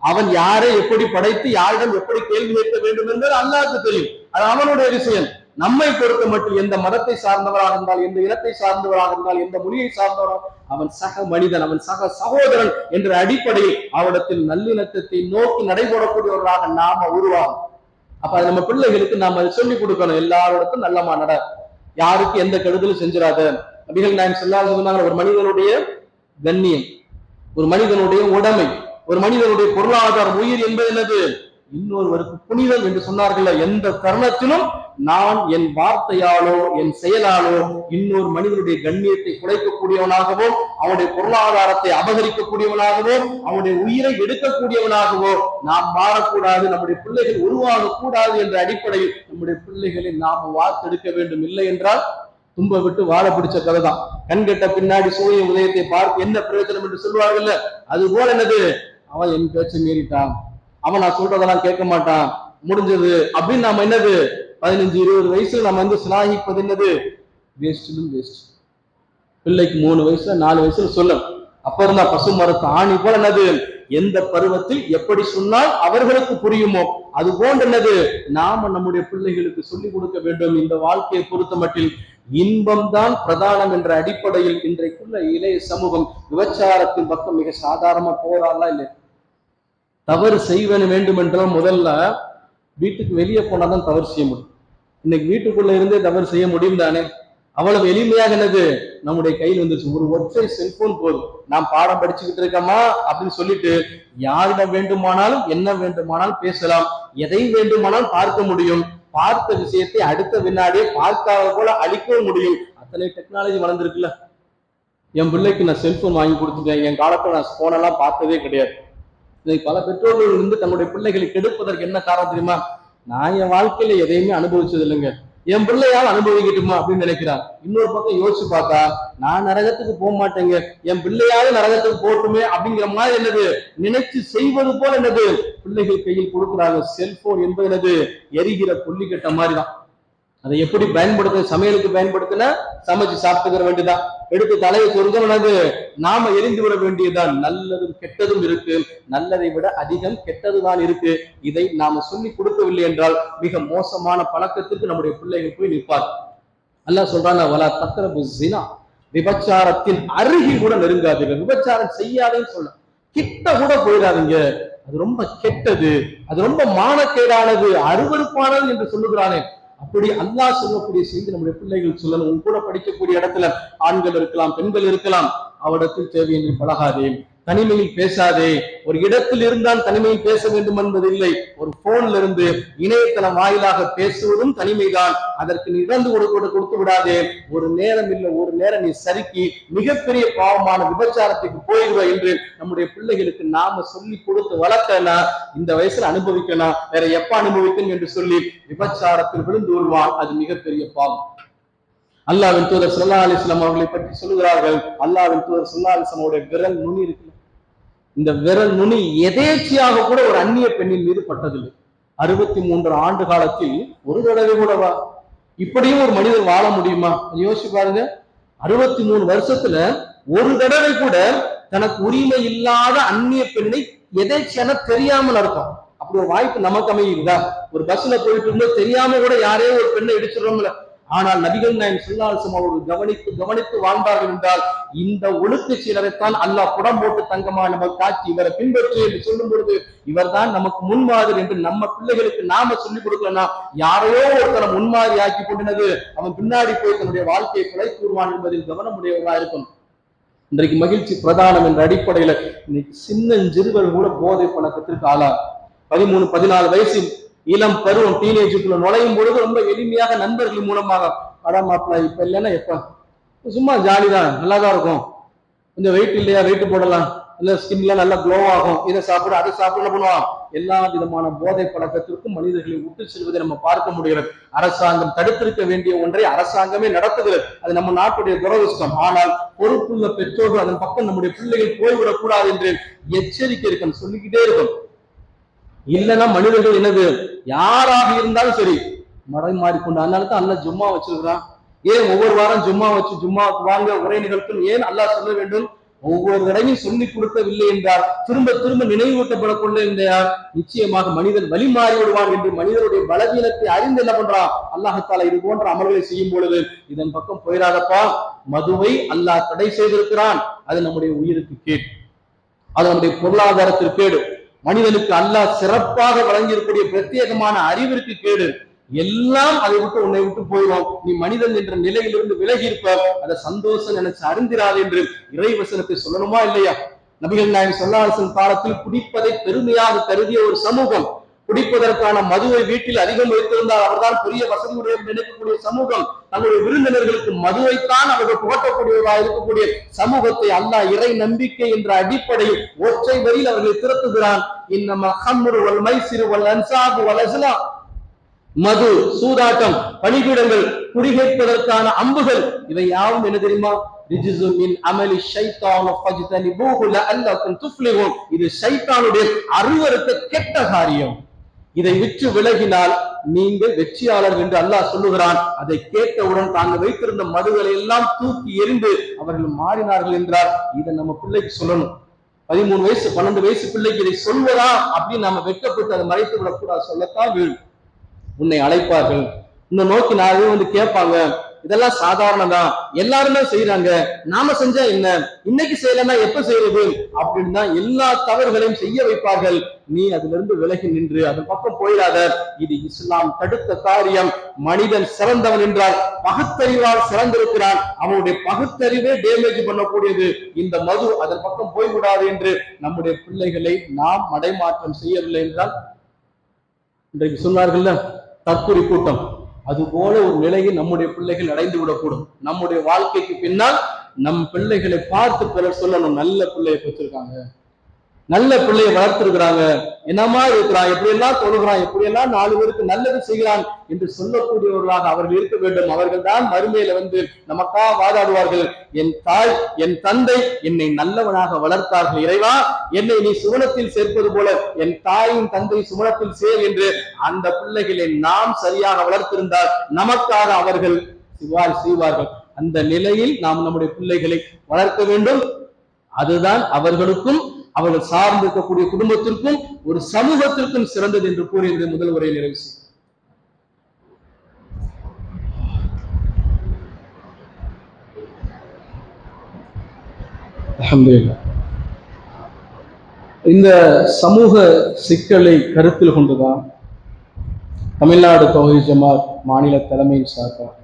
அவன் யாரை எப்படி படைத்து யாரிடம் எப்படி கேள்வி கேட்க வேண்டும் என்பது அல்லாஹ்வுக்கு தெரியும். அது அவனுடைய விஷயம். நம்மை பொறுத்த மட்டும் எந்த மதத்தை சார்ந்தவராக இருந்தால், எந்த இனத்தை சார்ந்தவராக இருந்தால், எந்த மொழியை சார்ந்தவராக, அவன் சக மனிதன், அவன் சக சகோதரன் என்ற அடிப்படையில் அவனிடத்தில் நல்லிணக்கத்தை நோக்கி நடைபெறக்கூடியவர்களாக நாம உருவாகும். அப்ப அது நம்ம பிள்ளைகளுக்கு நாம அதை சொல்லிக் கொடுக்கணும். எல்லாரிடத்தும் நல்லமா நட, யாருக்கு எந்த கெடுதலும் செஞ்சிடாத. நபிகள் நாயகம் ஸல்லல்லாஹு அலைஹி வஸல்லம் சொன்னாங்க, ஒரு மனிதனுடைய கண்ணியம், ஒரு மனிதனுடைய உடைமை, ஒரு மனிதனுடைய பொருளாதாரம், உயிர் என்பது என்னது? இன்னொருவருக்கு புனிதம் என்று சொன்னார்கள். எந்த தருணத்திலும் நான் என் வார்த்தையாலோ என் செயலாலோ இன்னொரு மனிதனுடைய கண்ணியத்தை குறைக்கக்கூடியவனாகவோ, அவனுடைய பொருளாதாரத்தை அபகரிக்கக்கூடியவனாகவோ, அவனுடைய உயிரை எடுக்கக்கூடியவனாகவோ நாம் மாறக்கூடாது. நம்முடைய பிள்ளைகள் உருவாகக்கூடாது என்ற அடிப்படையில் நம்முடைய பிள்ளைகளை நாம் வார்த்தெடுக்க வேண்டும். இல்லை என்றால் தும்ப விட்டு வாழ பிடிச்ச கதை தான். கண்கட்ட பின்னாடி சூரிய உதயத்தை பார்த்து என்ன பிரயோஜனம் என்று சொல்வார்கள். அது போல என்னது? அவன் என் பேச்சை மீறிட்டான், அவன் நான் சொல்றதெல்லாம் கேட்க மாட்டான், முடிஞ்சது அப்படின்னு நாம என்னது 15-20 வயசுல நம்ம சிலாகிப்பது என்னது? வேஸ்ட்லும் வேஸ்ட். பிள்ளைக்கு 3 வயசுல 4 வயசுல சொல்லும். அப்ப இருந்தா பசு மரத்து ஆணி போல என்னது? எந்த பருவத்தில் எப்படி சொன்னால் அவர்களுக்கு புரியுமோ அது போன்ற என்னது நாம நம்முடைய பிள்ளைகளுக்கு சொல்லிக் கொடுக்க வேண்டும். இந்த வாழ்க்கையை பொறுத்த மட்டில் இன்பம் தான் பிரதானம் என்ற அடிப்படையில் இன்றைக்குள்ள இளைய சமூகம் விபச்சாரத்தின் பக்கம் மிக சாதாரணமா போறாலாம் இல்லை. தவறு செய்வன வேண்டும் என்றால் முதல்ல வீட்டுக்கு வெளியே போனாதான் தவறு செய்ய முடியும். இன்னைக்கு வீட்டுக்குள்ள இருந்தே தவறு செய்ய முடியும் தானே? அவ்வளவு எளிமையாக என்னது நம்முடைய கையில் வந்துருச்சு. ஒரு ஒற்றை செல்போன் போதும், நாம் பாடம் படிச்சுக்கிட்டு இருக்கோமா அப்படின்னு சொல்லிட்டு யாரிடம் வேண்டுமானாலும் என்ன வேண்டுமானாலும் பேசலாம், எதை வேண்டுமானாலும் பார்க்க முடியும். பார்த்த விஷயத்தை அடுத்த வினாடியே பார்க்காத போல அழிக்கவும் முடியும். அத்தனை டெக்னாலஜி வளர்ந்துருக்குல்ல. என் பிள்ளைக்கு நான் செல்போன் வாங்கி கொடுத்துட்டேன். என் காலத்துல நான் போனெல்லாம் பார்த்ததே கிடையாது. இன்னைக்கு பல பெற்றோர்கள் இருந்து தன்னுடைய பிள்ளைகளை கெடுப்பதற்கு என்ன காரணம் தெரியுமா? நான் என் வாழ்க்கையில எதையுமே அனுபவிச்சது இல்லைங்க, என் பிள்ளையால் அனுபவிக்கட்டுமா அப்படின்னு நினைக்கிறான். இன்னொரு பக்கம் யோசிச்சு பார்த்தா நான் நரகத்துக்கு போக மாட்டேங்க, என் பிள்ளையாவது நரகத்துக்கு போட்டுமே அப்படிங்கிற மாதிரி என்னது நினைச்சு செய்வது போல என்னது பிள்ளைகள் கையில் கொடுக்குறாங்க. செல்போன் என்பது என்னது எரிகிற கொல்லிக்கட்ட மாதிரிதான். அதை எப்படி பயன்படுத்த, சமையலுக்கு பயன்படுத்தினா சமைச்சு சாப்பிட்டுக்கிற வேண்டியதான், எடுத்து தலையை சொருகனது நாம எரிந்து விட வேண்டியதுதான். நல்லதும் கெட்டதும் இருக்கு, நல்லதை விட அதிகம் கெட்டதுதான் இருக்கு. இதை நாம சொல்லி கொடுக்கவில்லை என்றால் மிக மோசமான பழக்கத்திற்கு நம்முடைய பிள்ளைகள் போய் நிற்பார். அல்லாஹ் சொல்றாங்க, வலா தக்ரபு ஸினா, விபச்சாரத்தின் அருகில் கூட நெருங்காதீர்கள். விபச்சாரம் செய்யாதேன்னு சொல்ல, கிட்ட கூட போயிடாதீங்க, அது ரொம்ப கெட்டது, அது ரொம்ப மானக்கேடானது, அருவருப்பானது என்று சொல்லுகிறானே. அப்படி அல்லாஹ் சொல்லக்கூடிய செய்தி நம்முடைய பிள்ளைகள் சொல்லணும். உன் கூட படிக்கக்கூடிய இடத்துல ஆண்கள் இருக்கலாம், பெண்கள் இருக்கலாம், அவரிடத்தில் தேவையின்றி பழகாதே, தனிமையில் பேசாதே. ஒரு இடத்தில் இருந்தால் தனிமையில் பேச வேண்டும் என்பது இல்லை. ஒரு போன்ல இருந்து இணையதளம் வாயிலாக பேசுவதும் தனிமைதான். அதற்கு நீ இழந்து கொடுத்து விடாதே. ஒரு நேரம் இல்லை, ஒரு நேரம் நீ சறுக்கி மிகப்பெரிய பாவமான விபச்சாரத்துக்கு போயிடுவ என்று நம்முடைய பிள்ளைகளுக்கு நாம சொல்லி கொடுத்து வளர்க்கனா, இந்த வயசுல அனுபவிக்கணும், வேற எப்ப அனுபவிக்கணும் என்று சொல்லி விபச்சாரத்தில் விழுந்து வருவான். அது மிகப்பெரிய பாவம். அல்லாஹ்வின் தூதர் ஸல்லல்லாஹு அலைஹி வஸல்லம் அவர்களை பற்றி சொல்லுகிறார்கள், அல்லாஹ்வின் தூதர் ஸல்லல்லாஹு அலைஹி வஸல்லம் அவருடைய விரல் நுனி இருக்கு, இந்த விரல் நுனி எதேச்சியாக கூட ஒரு அந்நிய பெண்ணின் மீது பட்டதில்லை. 63 ஆண்டு காலத்தில் ஒரு தடவை கூடவா? இப்படியும் ஒரு மனிதர் வாழ முடியுமா? யோசிச்சு பாருங்க. 63 வருஷத்துல ஒரு தடவை கூட தனக்கு உரிமை இல்லாத அந்நிய பெண்ணை எதேச்சியான தெரியாமல் அர்த்தம். அப்படி ஒரு வாய்ப்பு நமக்கு அமையுதா? ஒரு பஸ்ல போயிட்டு இருந்தோம், தெரியாம கூட யாரையோ ஒரு பெண்ணை இடிச்சிடறோம்ல. ஆனால் நபிகள் நாயகம் ஸல்லல்லாஹு அலைஹி வஸல்லம் அவர்கள் கவனித்து வாழ்ந்தார்கள் என்றால் இந்த ஒழுக்க சீலரைத்தான் அல்லாஹ் புடம் போட்டு தங்கமா நமக்கு காட்சி இவரை பின்பற்று என்று சொல்லும் பொழுது இவர் தான் நமக்கு முன்மாதிரி என்று நம்ம பிள்ளைகளுக்கு நாம சொல்லிக் கொடுக்கலன்னா யாரையோ ஒருத்தனை முன்மாதிரி ஆக்கி கொண்டினது அவன் பின்னாடி போய் தன்னுடைய வாழ்க்கையை கொலை கூறுவான் என்பதில் கவனமுடையவர்களா இருக்கும். இன்றைக்கு மகிழ்ச்சி பிரதானம் என்ற அடிப்படையில இன்னைக்கு சின்னஞ்சிறுவர் கூட போதை பழக்கத்திற்கு ஆளா. 13-14 வயசில் இளம் பருவம் டீனேஜுக்குள்ள நுழையும் பொழுது ரொம்ப எளிமையாக நண்பர்கள் மூலமாக அடா மாப்பிள்ள இப்ப இல்லைன்னா எப்ப சும்மா ஜாலிதான், நல்லாதான் இருக்கும், கொஞ்சம் வெயிட் இல்லையா வெயிட் போடலாம், இல்ல ஸ்கின்ல நல்லா க்ளோ ஆகும், இதை சாப்பிட அதை சாப்பிட பண்ணுவான். எல்லா விதமான போதை பழக்கத்திற்கும் மனிதர்களை விட்டு செல்வதை நம்ம பார்க்க முடிகிறது. அரசாங்கம் தடுத்திருக்க வேண்டிய ஒன்றை அரசாங்கமே நடத்துகிறது. அது நம்ம நாட்டுடைய துரதிர்ஷ்டம். ஆனால் பொறுப்புள்ள பெற்றோர்கள் அதன் பக்கம் நம்முடைய பிள்ளைகள் போய்விடக் கூடாது என்று எச்சரிக்கை இருக்கணும், சொல்லிக்கிட்டே இருக்கும். இல்லைன்னா மனிதர்கள் என்னது யாராக இருந்தாலும் சரி மடை மாறிக்கொண்டு. அதனால தான் அல்லாஹ் ஜும்மா வச்சிருக்கிறான். ஏன் ஒவ்வொரு வாரம் ஜும்மா வச்சு ஜும்மாவுக்கு வாங்க உரை நிகழ்த்தும் ஏன் அல்லாஹ் சொல்ல வேண்டும்? ஒவ்வொரு தடவையும் சொல்லி கொடுக்கவில்லை என்றால் திரும்ப திரும்ப நினைவூட்டப்படக்கொள்ள இருந்தால் நிச்சயமாக மனிதன் வழி மாறி விடுவான் என்று மனிதனுடைய பலவீனத்தை அறிந்து என்ன பண்றான் அல்லாஹ் இது போன்ற அமல்களை செய்யும் பொழுது இதன் பக்கம் போயிடாதப்பா, மதுவை அல்லாஹ் தடை செய்திருக்கிறான், அது நம்முடைய உயிருக்கு கேடு, அது நம்முடைய பொருளாதாரத்திற்கு கேடு, மனிதனுக்கு அல்லாஹ் சிறப்பாக வழங்கியிருக்கக்கூடிய பிரத்யேகமான அறிவிற்கு கேடு. எல்லாம் அதை விட்டு உன்னை விட்டு போயிடும், நீ மனிதன் என்ற நிலையிலிருந்து விலகி இருப்ப, அதை சந்தோஷம் நினைச்சு அறிந்திராது என்று இறைவசனத்தை சொல்லணுமா இல்லையா? நபிகள் நாயகம் ஸல்லல்லாஹு அலைஹி வஸல்லம் காலத்தில் குடிப்பதை பெருமையாக கருதிய ஒரு சமூகம், குடிப்பதற்கான மதுவை வீட்டில் அதிகம் வைத்திருந்தால் அவர்தான் பெரிய வசதியுடைய நினைக்கக்கூடிய சமூகம், தங்களுடைய விருந்தினர்களுக்கு மதுவைத்தான் அவர்கள் புகட்டக்கூடியவராக இருக்கக்கூடிய சமூகத்தை அல்லாஹ் இறை நம்பிக்கை என்ற அடிப்படையில் ஒற்றை வரியில் அவர்களை திரட்டுகிறான். இன்னமா ஹம்ரு வல் மைசிரு வல் அன்சாபு வல் அஸ்லாம், மது, சூதாட்டம், பலிபீடங்கள், குறிகேட்பதற்கான அம்புகள், இவை யாவும் என்ன தெரியுமா? ரிஜ்ஸும் மின் அமலி ஷைத்தான் ஃபஜ்தனிபூஹு லஅல்லகும் துஃப்லிஹூன், இது ஷைத்தானுடைய அருவருக்க கெட்ட காரியம், இதை விட்டு விலகினால் நீங்கள் வெற்றியாளர் என்று அல்லாஹ் சொல்லுகிறான். அதை கேட்டவுடன் தாங்கள் வைத்திருந்த மதுகளை எல்லாம் தூக்கி எறிந்து அவர்கள் மாறினார்கள் என்றால் இதை நம்ம பிள்ளைக்கு சொல்லணும். 13 வயசு 12 வயசு பிள்ளைக்கு இதை சொல்வதா அப்படின்னு நம்ம வெட்கப்பட்டு அதை மறைத்து விடக்கூடாது, சொல்லத்தான் வேணும். உன்னை அழைப்பார்கள், உன்னை நோக்கி நாளே வந்து கேட்பாங்க, இதெல்லாம் சாதாரணம் தான், எல்லாருமே செய்யறாங்க, நாம செஞ்சா என்ன, இன்னைக்கு செய்யலன்னா எப்ப செய்யறது அப்படின்னு தான் எல்லா தவறுகளையும் செய்ய வைப்பார்கள். நீ அதுல இருந்து விலகி நின்று அதன் பக்கம் போயிடாத. இது இஸ்லாம் தடுத்த காரியம். மனிதன் சிறந்தவன் என்றால் பகுத்தறிவால் சிறந்திருக்கிறான், அவனுடைய பகுத்தறிவே டேமேஜ் பண்ணக்கூடியது இந்த மது, அதன் பக்கம் போய்விடாது என்று நம்முடைய பிள்ளைகளை நாம் மடைமாற்றம் செய்யவில்லை என்றால் இன்றைக்கு சொன்னார்கள்ல தற்கொலை கூட்டம், அது போல ஒரு நிலையை நம்முடைய பிள்ளைகள் அடைந்து விடக்கூடும். நம்முடைய வாழ்க்கைக்கு பின்னால் நம் பிள்ளைகளை பார்த்து பிறர் சொல்லணும், நல்ல பிள்ளையை பெற்றிருக்காங்க, நல்ல பிள்ளையை வளர்த்திருக்கிறாங்க, என்னமா இருக்கிறான், எப்படியெல்லாம் தொழுகிறான், எப்படியெல்லாம் 4 பேருக்கு நல்லது செய்கிறான் என்று சொல்லக்கூடியவர்களாக அவர்கள் இருக்க வேண்டும். அவர்கள் தான் மறுமையில வந்து நமக்கா வாதாடுவார்கள். என் தாய் என் தந்தை என்னை நல்லவனாக வளர்த்தார்கள், இறைவா என்னை நீ சுவனத்தில் சேர்ப்பது போல என் தாயும் தந்தை சுவனத்தில் சேர் என்று அந்த பிள்ளைகளை நாம் சரியாக வளர்த்திருந்தால் நமக்காக அவர்கள் செய்வார்கள். அந்த நிலையில் நாம் நம்முடைய பிள்ளைகளை வளர்க்க வேண்டும். அதுதான் அவர்களுக்கும் அவர்கள் சார்ந்து இருக்கக்கூடிய குடும்பத்திற்கும் ஒரு சமூகத்திற்கும் சிறந்தது என்று கூறி முதல் உரையை நிறைவு செய்யும். அல்ஹம்துலில்லாஹ். இந்த சமூக சிக்கலை கருத்தில் கொண்டுதான் தமிழ்நாடு தௌஹீத் ஜமாத் மாநில தலைமையின் சார்பாக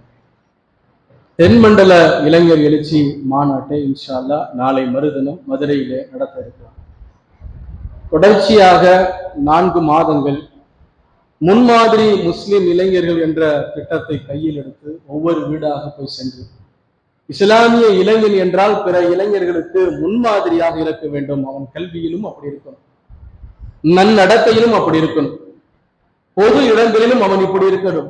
தென்மண்டல இளைஞர் எழுச்சி மாநாட்டை இன்ஷா அல்லாஹ் நாளை மறுதினம் மதுரையிலே நடத்த இருக்கிறோம். தொடர்ச்சியாக 4 மாதங்கள் முன்மாதிரி முஸ்லிம் இளைஞர்கள் என்ற திட்டத்தை கையில் எடுத்து ஒவ்வொரு வீடாக போய் சென்று இஸ்லாமிய இளைஞன் என்றால் பிற இளைஞர்களுக்கு முன்மாதிரியாக இருக்க வேண்டும், அவன் கல்வியிலும் அப்படி இருக்கணும், நன்னடத்தையிலும் அப்படி இருக்கணும், பொது இடங்களிலும் அவன் இப்படி இருக்கணும்,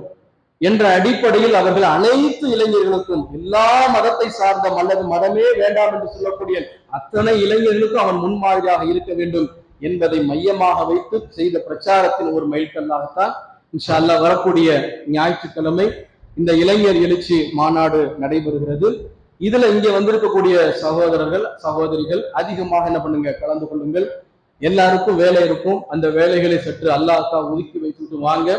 என்ற அடிப்படையில் அவர்கள் அனைத்து இளைஞர்களுக்கும், எல்லா மதத்தை சார்ந்த அல்லது மதமே வேண்டாம் என்று சொல்லக்கூடிய அத்தனை இளைஞர்களுக்கும் அவன் முன்மாதிரியாக இருக்க வேண்டும் என்பதை மையமாக வைத்து செய்த பிரச்சாரத்தின் ஒரு மைல்கல்லாகத்தான் இன்ஷா அல்லாஹ் வரக்கூடிய ஞாயிற்றுக்கிழமை இந்த இளைஞர் எழுச்சி மாநாடு நடைபெறுகிறது. இதுல இங்க வந்திருக்கக்கூடிய சகோதரர்கள் சகோதரிகள் அதிகமாக என்ன பண்ணுங்க, கலந்து கொள்ளுங்கள். எல்லாருக்கும் வேலை இருக்கும், அந்த வேலைகளை சற்று அல்லாஹ்க்கா ஒதுக்கி வைத்துட்டு வாங்க.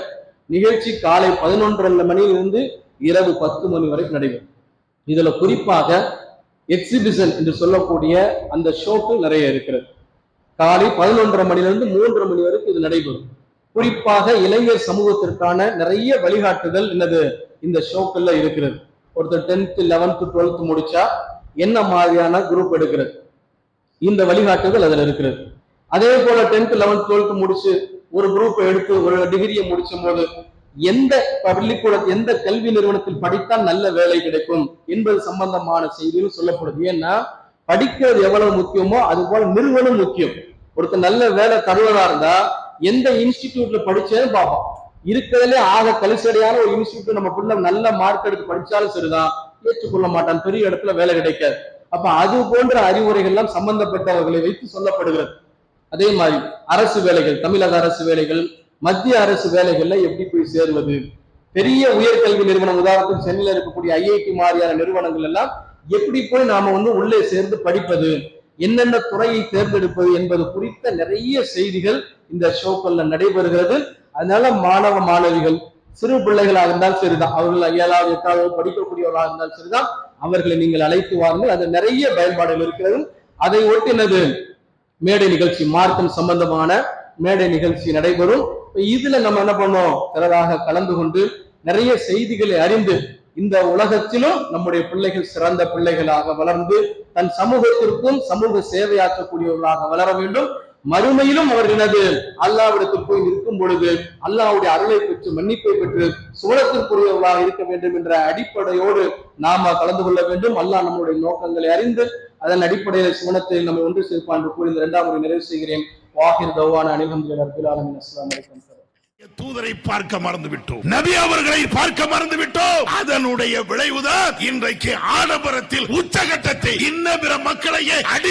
நிகழ்ச்சி காலை 11:30 மணியிலிருந்து இரவு 10 மணி வரைக்கும் நடைபெறும். இதுல குறிப்பாக எக்ஸிபிஷன் என்று சொல்லக்கூடிய அந்த ஷோக்கு நிறைய இருக்கிறது. காலை 11:30 மணியிலிருந்து 3:30 மணி வரைக்கும் இது நடைபெறும். குறிப்பாக இளைஞர் சமூகத்திற்கான நிறைய வழிகாட்டுதல் என்னது இந்த ஷோக்கள்ல இருக்கிறது. ஒருத்தர் 10th 11th 12th முடிச்சா என்ன மாதிரியான குரூப் எடுக்கிறது, இந்த வழிகாட்டுதல் அதுல இருக்கிறது. அதே போல 10th 11th 12th முடிச்சு ஒரு குரூப் எடுத்து ஒரு டிகிரியை முடிச்சும் போது எந்த பள்ளிக்கூட எந்த கல்வி நிறுவனத்தில் படித்தால் நல்ல வேலை கிடைக்கும் என்பது சம்பந்தமான செய்தியும் சொல்லப்படுது. ஏன்னா படிக்கிறது எவ்வளவு முக்கியமோ அது போல நிறுவனம் முக்கியம். ஒருத்தர் நல்ல வேலை தருவதா இருந்தா எந்த இன்ஸ்டிடியூட்ல படிச்சேன்னு பார்ப்போம். இருக்கிறதுலே ஆக கலிசடியான ஒரு இன்ஸ்டிடியூட் நம்ம பிள்ளை நல்ல மார்க் எடுத்து படிச்சாலும் சரிதான், ஏற்றுக்கொள்ள மாட்டான், பெரிய இடத்துல வேலை கிடைக்காது. அப்ப அது போன்ற அறிவுரைகள் எல்லாம் சம்பந்தப்பட்டவர்களை வைத்து சொல்லப்படுகிறது. அதே மாதிரி அரசு வேலைகள், தமிழக அரசு வேலைகள், மத்திய அரசு வேலைகள்ல எப்படி போய் சேருவது, பெரிய உயர்கல்வி நிறுவனம் உதாரணத்துக்கு சென்னையில இருக்கக்கூடிய ஐஐடி மாதிரியான நிறுவனங்கள் எல்லாம் எப்படி போய் நாம உள்ளே சேர்ந்து படிப்பது, என்னென்ன துறையை தேர்ந்தெடுப்பது என்பது குறித்த நிறைய செய்திகள் இந்த ஷோக்கள்ல நடைபெறுகிறது. அதனால மாணவ மாணவிகள் சிறு பிள்ளைகளாக இருந்தால் சரிதான், அவர்கள் 7வது 8வது படிக்கக்கூடியவர்களாக இருந்தால் சரிதான், அவர்களை நீங்கள் அழைத்து வாருங்கள். அது நிறைய பயன்பாடுகள் இருக்கிறது. அதை ஒட்டினது மேடை நிகழ்ச்சி, மார்க்கம் சம்பந்தமான மேடை நிகழ்ச்சி நடைபெறும். இதுல நம்ம என்ன பண்ணோம், சிறராக கலந்து கொண்டு நிறைய செய்திகளை அறிந்து இந்த உலகத்திலும் நம்முடைய பிள்ளைகள் சிறந்த பிள்ளைகளாக வளர்ந்து தன் சமூகத்திற்கும் சமூக சேவையாற்றக்கூடியவர்களாக வளர வேண்டும். மறுமையிலும் அவர்களது அல்லாஹ்விடத்தில் போய் நிற்கும் பொழுது அல்லாஹ்வுடைய அருளை பெற்று மன்னிப்பை பெற்று சுவனத்திற்குரியவர்களாக இருக்க வேண்டும் என்ற அடிப்படையோடு நாம கலந்து கொள்ள வேண்டும். அல்லாஹ் நம்முடைய நோக்கங்களை அறிந்து அதன் அடிப்படையில் சுவனத்தில் நம்ம ஒன்று சேர்ப்பான் என்று கூறி இந்த 2ஆம் முறை நிறைவு செய்கிறேன். வாஹிர் தவான அல்ஹம்துலில்லாஹி ரப்பில் ஆலமீன். அஸ்ஸலாமு அலைக்கும். தூதரை பார்க்க மறந்து விட்டோம், நபி அவர்களை பார்க்க மறந்து விட்டோம். அதனுடைய விளைவுதான் இன்றைக்கு ஆடம்பரத்தில் உச்சகட்டத்தை இன்ன பிற மக்களையே அடி